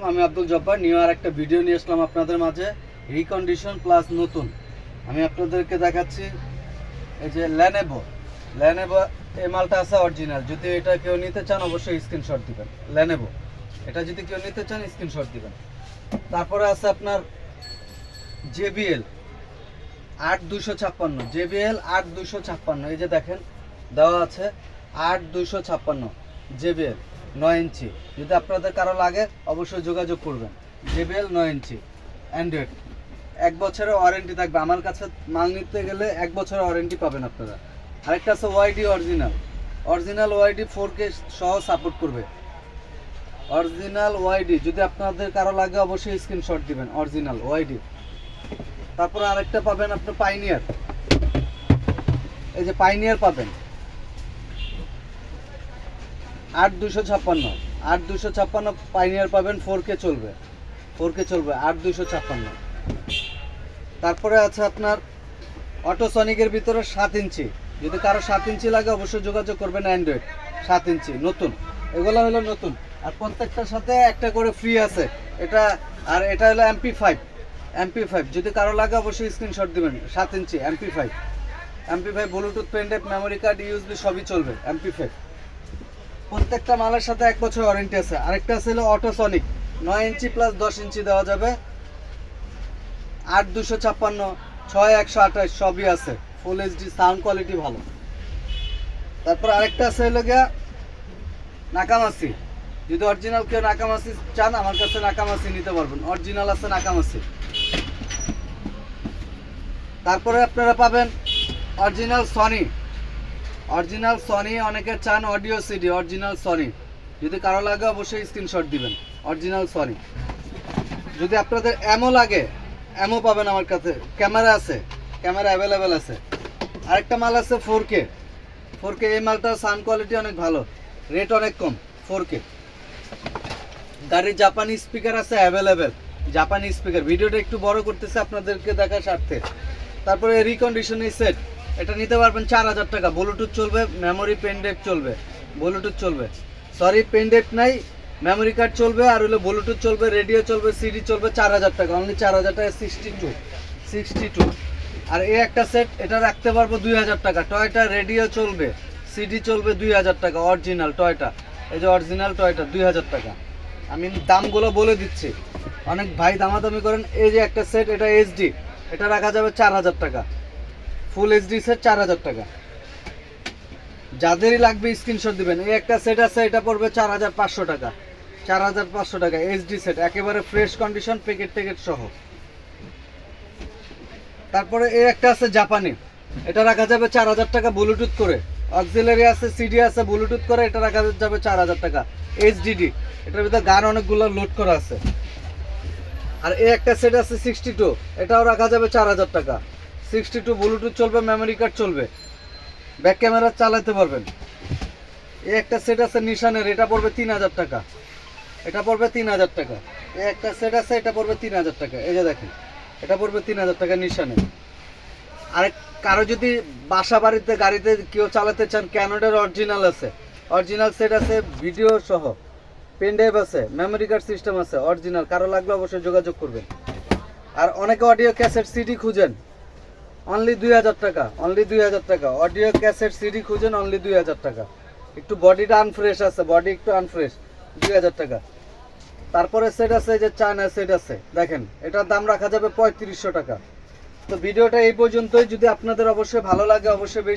আমি আব্দুল জব্বার নিউ আর একটা ভিডিও নিয়ে আসলাম আপনাদের মাঝে রিকন্ডিশন প্লাস নতুন। আমি আপনাদেরকে দেখাচ্ছি এই যে ল্যানেভো এই মালটা আছে অরিজিনাল। যদি এটা কেউ নিতে চান অবশ্যই স্ক্রিনশট দিবেন। ল্যানেভো এটা যদি কেউ নিতে চান স্ক্রিনশট দিবেন। তারপরে আছে আপনার JBL 8256, JBL 8256, এই যে দেখেন দেওয়া আছে 8256 JBL 9 ইঞ্চি। যদি আপনাদের কারো লাগে অবশ্যই যোগাযোগ করবেন। JBL 9 ইঞ্চি অ্যান্ড্রয়েড, 1 বছরের ওয়ারেন্টি থাকবে। আমার কাছে মাল নিতে গেলে 1 বছরের ওয়ারেন্টি পাবেন আপনারা। আরেকটা আছে ওয়াইডি অরিজিনাল ওয়াইডি 4K সহ সাপোর্ট করবে। অরিজিনাল ওয়াইডি যদি আপনাদের কারো লাগে অবশ্যই স্ক্রিনশট দিবেন। অরিজিনাল ওয়াইডি। তারপরে আরেকটা পাবেন আপনি পাইনিয়ার, এই যে পাইনিয়ার পাবেন 8256 পাইনিয়ার পাবেন। 4K চলবে 8256। তারপরে আছে আপনার অটোসনিকের ভিতরে 7 ইঞ্চি। যদি কারো 7 ইঞ্চি লাগে অবশ্যই যোগাযোগ করবেন। অ্যান্ড্রয়েড 7 ইঞ্চি নতুন, এগুলো হলো নতুন। আর প্রত্যেকটার সাথে একটা করে ফ্রি আছে এটা। আর এটা হলো MP5 যদি কারো লাগে অবশ্যই স্ক্রিনশট দিবেন। 7 inch MP5 Bluetooth, pen drive, memory card, USB সবই চলবে। MP5 প্রত্যেকটা মালের সাথে 1 বছর ওয়ারেন্টি আছে। আরেকটা আছে হলো অটোসনিক 9 ইঞ্চি প্লাস 10 ইঞ্চি দেওয়া যাবে। 8256, 6128 সবই আছে। ফুল HD সাউন্ড কোয়ালিটি ভালো। তারপর আরেকটা আছে হলো গিয়া নাকামাসি। যদি অরিজিনাল কেউ নাকামাসি চান আমার কাছে নাকামাসি নিতে পারবেন। অরিজিনাল আছে নাকামাসি। তারপরে আপনারা পাবেন অরিজিনাল সনি অনেকে চান অডিও সিডি। অরিজিনাল সনি যদি কারো লাগে অবশ্যই স্ক্রিনশট দিবেন। Original Sony. যদি আপনাদের এমও লাগে এমও পাবেন আমার কাছে। ক্যামেরা আছে, ক্যামেরা অ্যাভেলেবেল আছে। আরেকটা মাল আছে 4K। এই মালটার সাউন্ড কোয়ালিটি অনেক ভালো, রেট অনেক কম। 4K গাড়ির জাপানি স্পিকার আছে অ্যাভেলেবেল। জাপানি স্পিকার ভিডিওটা একটু বড় করতেছে আপনাদেরকে দেখার স্বার্থে। তারপরে রিকন্ডিশনের সেট এটা নিতে পারবেন 4000 টাকা। ব্লুটুথ চলবে, মেমোরি, পেন ড্রাইভ চলবে। ব্লুটুথ চলবে, সরি পেন ড্রাইভ নাই, মেমোরি কার্ড চলবে, আর হলো ব্লুটুথ চলবে, রেডিও চলবে, সিডি চলবে। 4000 টাকা, অনলি 4000 টাকা। 62। আর এই একটা সেট এটা রাখতে পারবো 2000 টাকা। টয়টা রেডিও চলবে, সিডি চলবে, 2000 টাকা। অরিজিনাল টয়টা, এই যে অরিজিনাল টয়টা 2000 টাকা। আমি দামগুলো বলে দিচ্ছি, অনেক ভাই দামাদামি করেন। এই যে একটা সেট এটা HD, এটা রাখা যাবে 4000 টাকা। ফুল HD সেট 4000 টাকা। যাদেরই লাগবে স্ক্রিনশট দিবেন। এই একটা সেট আছে এটা পড়বে 4500 টাকা। 4500 টাকা HD সেট, একেবারে ফ্রেশ কন্ডিশন, প্যাকেট সহ। তারপরে এই একটা আছে জাপানি, এটা রাখা যাবে 4000 টাকা ব্লুটুথ করে। অক্সিলারি আছে, সিডি আছে, ব্লুটুথ করে, এটা রাখা যাবে 4000 টাকা। HDD, এটার ভিতরে গান অনেকগুলো লোড করা আছে। আর এই একটা সেট আছে 62, এটাও রাখা যাবে 4000 টাকা। 62 ব্লুটুথ চলবে, মেমোরি কার্ড চলবে, ব্যাক ক্যামেরা চালাতে পারবেন। এই একটা সেট আছে নিশানের, এটা পড়বে 3000 টাকা। এটা পড়বে 3000 টাকা। এই একটা সেট আছে এটা পড়বে 3000 টাকা। এই যে দেখেন এটা পড়বে 3000 টাকা নিশানের। আরেক কারো যদি বাসা বাড়িতে গাড়িতে কেউ চালাতে চান, ক্যানোডের অরিজিনাল আছে, অরিজিনাল সেট আছে, ভিডিও সহ, পেন ড্রাইভ আছে, মেমোরি কার্ড সিস্টেম আছে অরিজিনাল। কারো লাগলে অবশ্যই যোগাযোগ করবেন। আর অনেকে অডিও ক্যাসেট সিডি খুঁজেন, অনলি 2000 টাকা। অডিও ক্যাসেট সিডি খুঁজেন, অনলি 2000 টাকা। একটু বডিটা আনফ্রেশ আছে, বডি একটু আনফ্রেশ, 2000 টাকা। তারপরে সেট আছে যে চায়না সেট আছে, দেখেন এটার দাম রাখা যাবে 3500 টাকা। তো ভিডিওটা এই পর্যন্তই। যদি আপনাদের অবশ্যই ভালো লাগে অবশ্যই বেশি